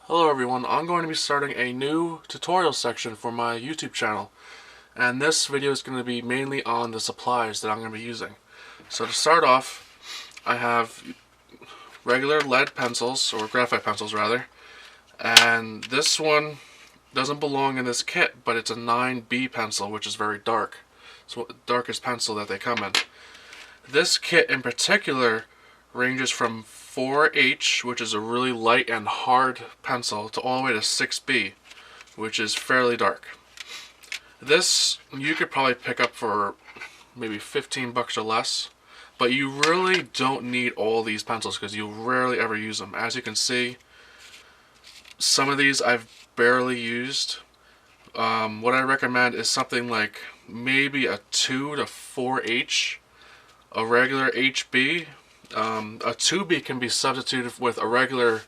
Hello everyone, I'm going to be starting a new tutorial section for my YouTube channel, and this video is going to be mainly on the supplies that I'm going to be using. So to start off, I have regular lead pencils, or graphite pencils rather, and this one doesn't belong in this kit, but it's a 9B pencil, which is very dark. It's the darkest pencil that they come in. This kit in particular ranges from 4H, which is a really light and hard pencil, to all the way to 6B, which is fairly dark. This you could probably pick up for maybe 15 bucks or less, but you really don't need all these pencils because you rarely ever use them. As you can see, some of these I've barely used. What I recommend is something like maybe a 2 to 4H, a regular HB. A 2B can be substituted with a regular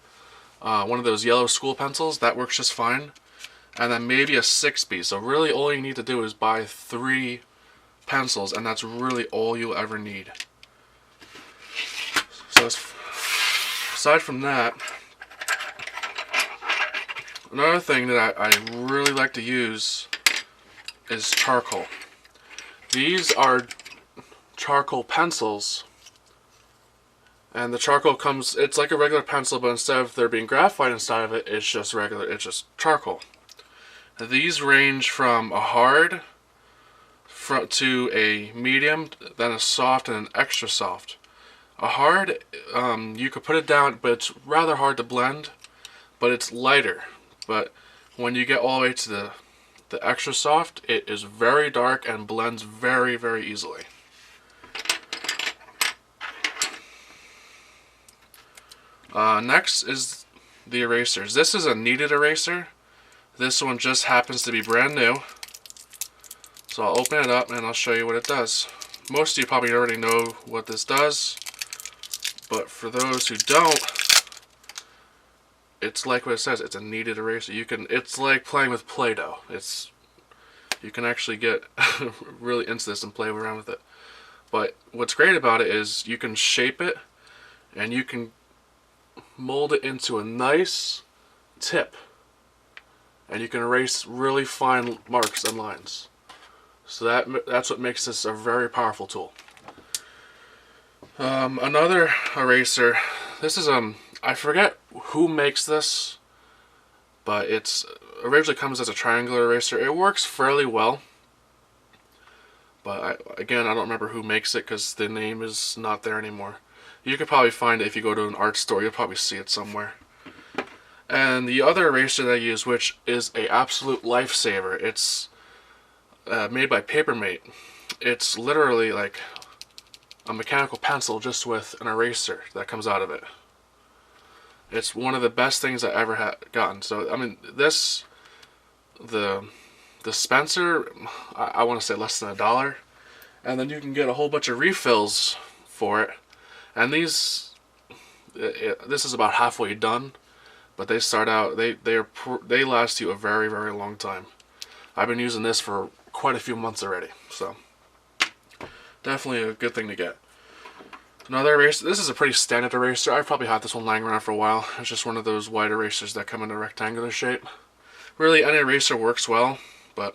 one of those yellow school pencils. That works just fine. And then maybe a 6B. So really all you need to do is buy 3 pencils, and that's really all you'll ever need. So aside from that, another thing that I really like to use is charcoal. These are charcoal pencils. And the charcoal comes, it's like a regular pencil, but instead of there being graphite inside of it, it's just regular, it's just charcoal. Now, these range from a hard to a medium, then a soft, and an extra soft. A hard, you could put it down, but it's rather hard to blend, but it's lighter. But when you get all the way to the extra soft, it is very dark and blends very, very easily. Next is the erasers. This is a kneaded eraser. This one just happens to be brand new. So I'll open it up and I'll show you what it does. Most of you probably already know what this does, but for those who don't, it's like what it says. It's a kneaded eraser. It's like playing with Play-Doh. You can actually get really into this and play around with it. But what's great about it is you can shape it and you can mold it into a nice tip, and you can erase really fine marks and lines. So that's what makes this a very powerful tool. Another eraser. This is I forget who makes this, but it's originally comes as a triangular eraser. It works fairly well, but again I don't remember who makes it because the name is not there anymore. You could probably find it if you go to an art store. You'll probably see it somewhere. And the other eraser that I use, which is an absolute lifesaver, it's made by Papermate. It's literally like a mechanical pencil just with an eraser that comes out of it. It's one of the best things I ever had gotten. So I mean, the dispenser, I want to say less than $1, and then you can get a whole bunch of refills for it. And this is about halfway done, but they start out, they last you a very, very long time. I've been using this for quite a few months already, so definitely a good thing to get. Another eraser. This is a pretty standard eraser. I've probably had this one lying around for a while. It's just one of those white erasers that come in a rectangular shape. Really, any eraser works well, but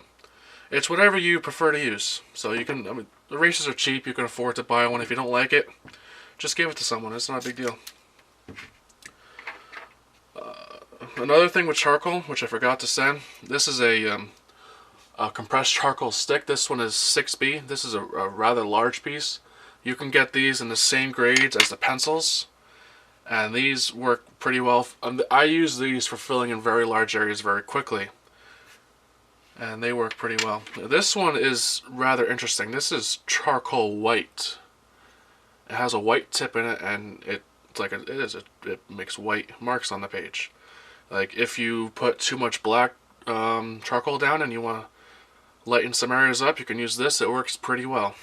it's whatever you prefer to use. So you can, I mean, erasers are cheap. You can afford to buy one. If you don't like it, just give it to someone. It's not a big deal. Another thing with charcoal, which I forgot to say, this is a compressed charcoal stick. This one is 6B. This is a rather large piece. You can get these in the same grades as the pencils, and these work pretty well. I use these for filling in very large areas very quickly, and they work pretty well. This one is rather interesting. This is charcoal white. It has a white tip in it, and it makes white marks on the page. Like if you put too much black charcoal down and you want to lighten some areas up, you can use this. It works pretty well.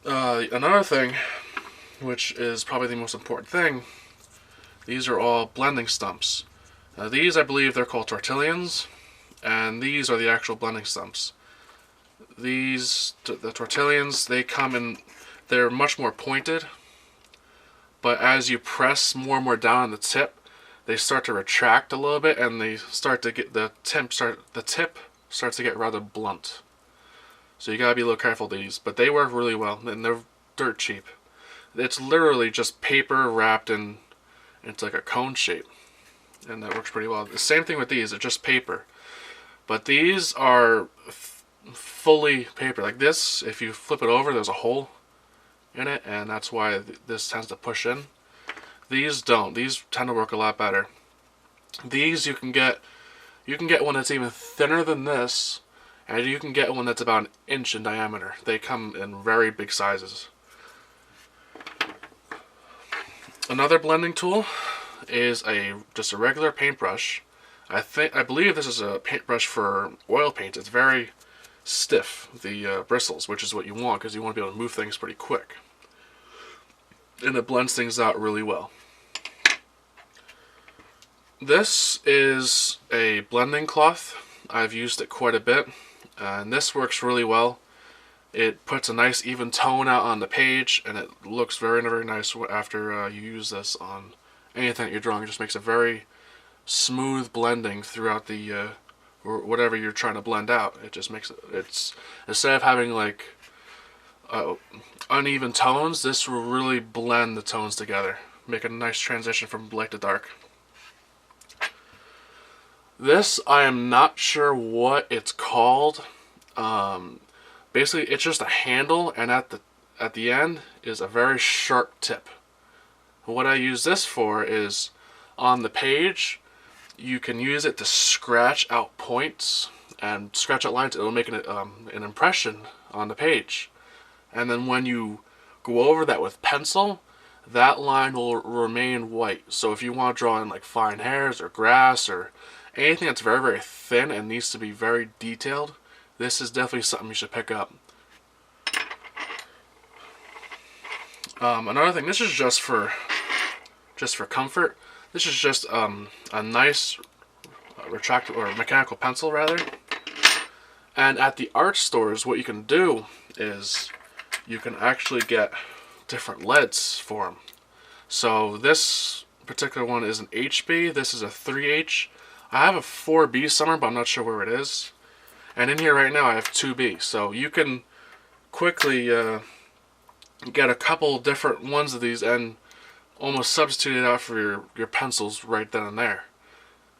Another thing, which is probably the most important thing, these are all blending stumps. These, I believe, they're called tortillions, and these are the actual blending stumps. The tortillions, they come in, they're much more pointed, but as you press more and more down on the tip, they start to retract a little bit, and they start to get the tip starts to get rather blunt. So you gotta be a little careful with these, but they work really well, and they're dirt cheap. It's literally just paper wrapped in into like a cone shape, and that works pretty well. The same thing with these; they're just paper, but these are fully paper. Like this, if you flip it over, there's a hole in it, and that's why this tends to push in. These don't. These tend to work a lot better. These you can get one that's even thinner than this, and you can get one that's about 1 inch in diameter. They come in very big sizes. Another blending tool is just a regular paintbrush. I believe this is a paintbrush for oil paint. It's very stiff, the bristles, which is what you want because you want to be able to move things pretty quick. And it blends things out really well. This is a blending cloth. I've used it quite a bit, and this works really well. It puts a nice even tone out on the page, and it looks very, very nice after you use this on anything that you're drawing. It just makes a very smooth blending throughout the or whatever you're trying to blend out. It just makes it's instead of having like uneven tones, this will really blend the tones together, make a nice transition from light to dark. This, I am not sure what it's called. Basically, it's just a handle, and at the end is a very sharp tip. What I use this for is on the page, you can use it to scratch out points and scratch out lines. It'll make an impression on the page. And then when you go over that with pencil, that line will remain white. So if you want to draw in like fine hairs or grass or anything that's very, very thin and needs to be very detailed, this is definitely something you should pick up. Another thing, this is just for comfort. This is just a nice retractable or mechanical pencil rather. And at the art stores, what you can do is you can actually get different leads for them. So this particular one is an HB. This is a 3H. I have a 4B somewhere, but I'm not sure where it is. And in here right now I have 2B. So you can quickly get a couple different ones of these and almost substitute it out for your pencils right then and there.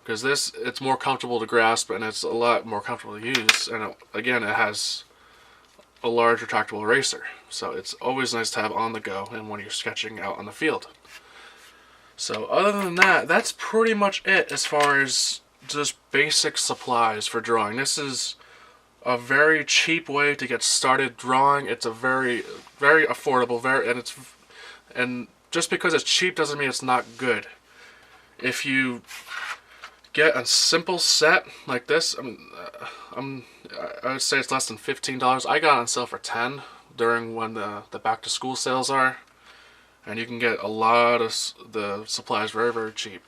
Because this, it's more comfortable to grasp and it's a lot more comfortable to use. And again, it has a large retractable eraser. So it's always nice to have on the go and when you're sketching out on the field. So other than that, that's pretty much it as far as just basic supplies for drawing. This is a very cheap way to get started drawing. It's a very, very affordable, and just because it's cheap doesn't mean it's not good. If you get a simple set like this, I would say it's less than $15. I got it on sale for $10 during when the back to school sales are. And you can get a lot of the supplies very, very cheap.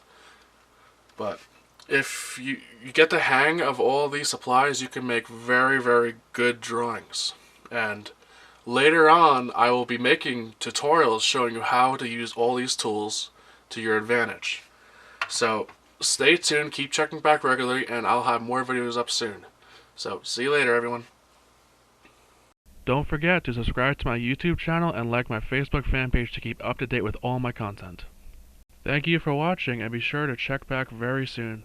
But if you get the hang of all these supplies, you can make very, very good drawings. And later on, I will be making tutorials showing you how to use all these tools to your advantage. So stay tuned, keep checking back regularly, and I'll have more videos up soon. So see you later, everyone. Don't forget to subscribe to my YouTube channel and like my Facebook fan page to keep up to date with all my content. Thank you for watching, and be sure to check back very soon.